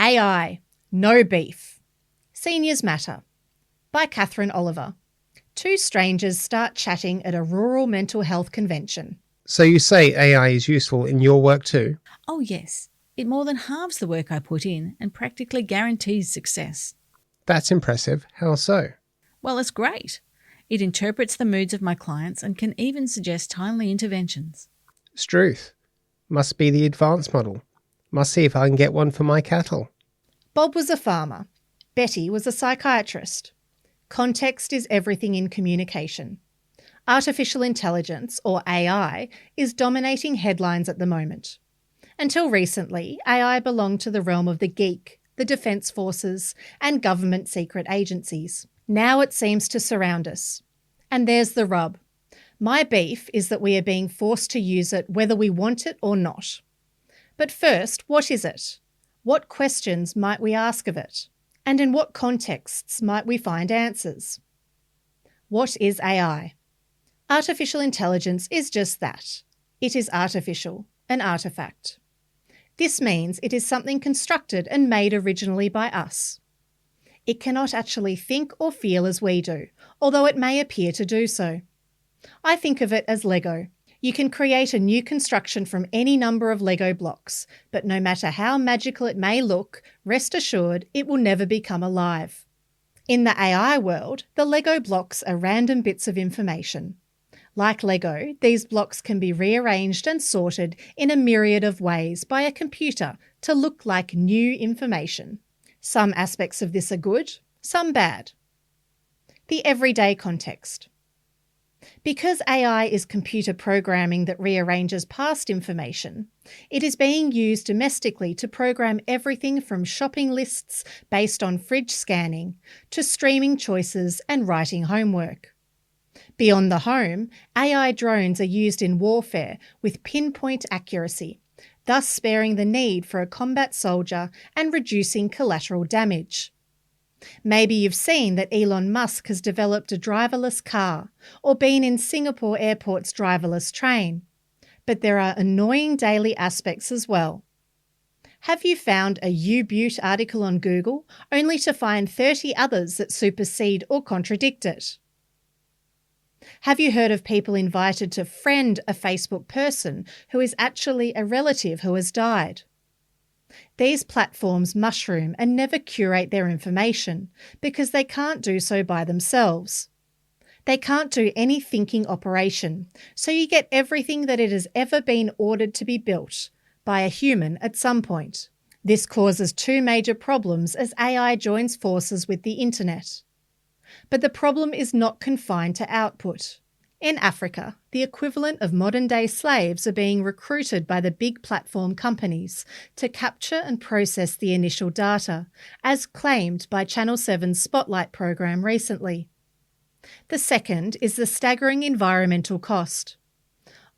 AI, No Beef. Seniors Matter by Catherine Oliver. Two strangers start chatting at a rural mental health convention. So you say AI is useful in your work too? Oh yes, it more than halves the work I put in and practically guarantees success. That's impressive. How so? Well, it's great. It interprets the moods of my clients and can even suggest timely interventions. Struth. Must be the advanced model. Must see if I can get one for my cattle. Bob was a farmer. Betty was a psychiatrist. Context is everything in communication. Artificial intelligence, or AI, is dominating headlines at the moment. Until recently, AI belonged to the realm of the geek, the Defence Forces, and government secret agencies. Now it seems to surround us. And there's the rub. My beef is that we are being forced to use it whether we want it or not. But first, what is it? What questions might we ask of it? And in what contexts might we find answers? What is AI? Artificial intelligence is just that. It is artificial, an artefact. This means it is something constructed and made originally by us. It cannot actually think or feel as we do, although it may appear to do so. I think of it as Lego. You can create a new construction from any number of Lego blocks, but no matter how magical it may look, rest assured it will never become alive. In the AI world, the Lego blocks are random bits of information. Like Lego, these blocks can be rearranged and sorted in a myriad of ways by a computer to look like new information. Some aspects of this are good, some bad. The everyday context. Because AI is computer programming that rearranges past information, it is being used domestically to program everything from shopping lists based on fridge scanning to streaming choices and writing homework. Beyond the home, AI drones are used in warfare with pinpoint accuracy, thus sparing the need for a combat soldier and reducing collateral damage. Maybe you've seen that Elon Musk has developed a driverless car or been in Singapore Airport's driverless train. But there are annoying daily aspects as well. Have you found a U-Butte article on Google only to find 30 others that supersede or contradict it? Have you heard of people invited to friend a Facebook person who is actually a relative who has died? These platforms mushroom and never curate their information because they can't do so by themselves. They can't do any thinking operation, so you get everything that it has ever been ordered to be built by a human at some point. This causes two major problems as AI joins forces with the internet. But the problem is not confined to output. In Africa, the equivalent of modern-day slaves are being recruited by the big platform companies to capture and process the initial data, as claimed by Channel 7's Spotlight program recently. The second is the staggering environmental cost.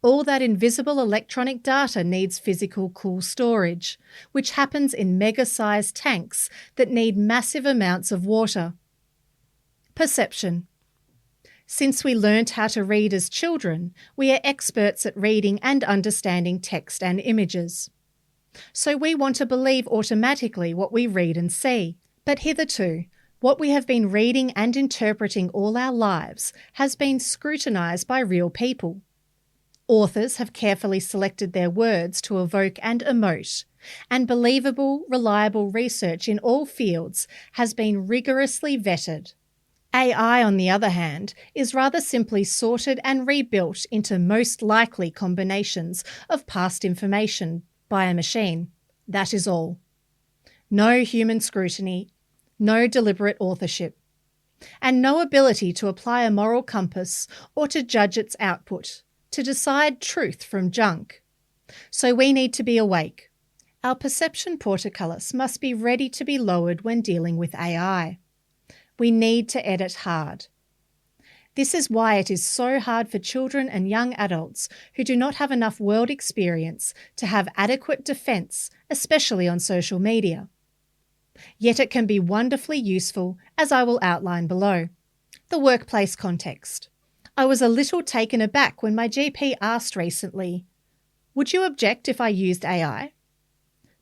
All that invisible electronic data needs physical cool storage, which happens in mega-sized tanks that need massive amounts of water. Perception. Since we learnt how to read as children, we are experts at reading and understanding text and images. So we want to believe automatically what we read and see. But hitherto, what we have been reading and interpreting all our lives has been scrutinised by real people. Authors have carefully selected their words to evoke and emote, and believable, reliable research in all fields has been rigorously vetted. AI, on the other hand, is rather simply sorted and rebuilt into most likely combinations of past information by a machine. That is all. No human scrutiny, no deliberate authorship, and no ability to apply a moral compass or to judge its output, to decide truth from junk. So we need to be awake. Our perception portcullis must be ready to be lowered when dealing with AI. We need to edit hard. This is why it is so hard for children and young adults who do not have enough world experience to have adequate defence, especially on social media. Yet it can be wonderfully useful, as I will outline below. The workplace context. I was a little taken aback when my GP asked recently, "Would you object if I used AI?"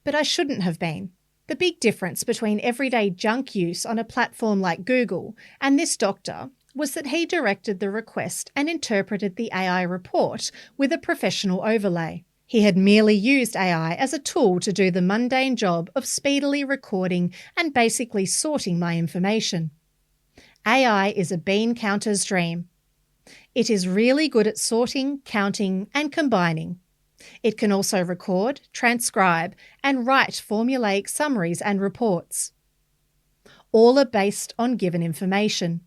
But I shouldn't have been, The big difference between everyday junk use on a platform like Google and this doctor was that he directed the request and interpreted the AI report with a professional overlay. He had merely used AI as a tool to do the mundane job of speedily recording and basically sorting my information. AI is a bean counter's dream. It is really good at sorting, counting, and combining. It can also record, transcribe, and write formulaic summaries and reports. All are based on given information.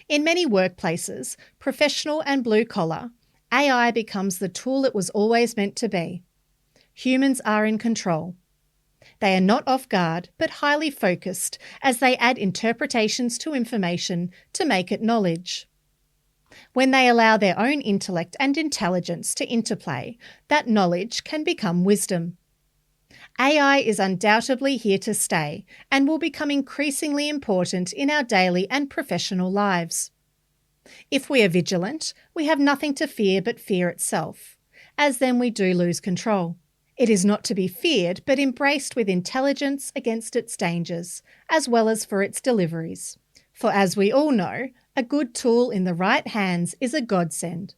In many workplaces, professional and blue-collar, AI becomes the tool it was always meant to be. Humans are in control. They are not off guard, but highly focused as they add interpretations to information to make it knowledge. When they allow their own intellect and intelligence to interplay, that knowledge can become wisdom. AI is undoubtedly here to stay and will become increasingly important in our daily and professional lives. If we are vigilant, we have nothing to fear but fear itself, as then we do lose control. It is not to be feared but embraced with intelligence against its dangers, as well as for its deliveries. For as we all know, a good tool in the right hands is a godsend.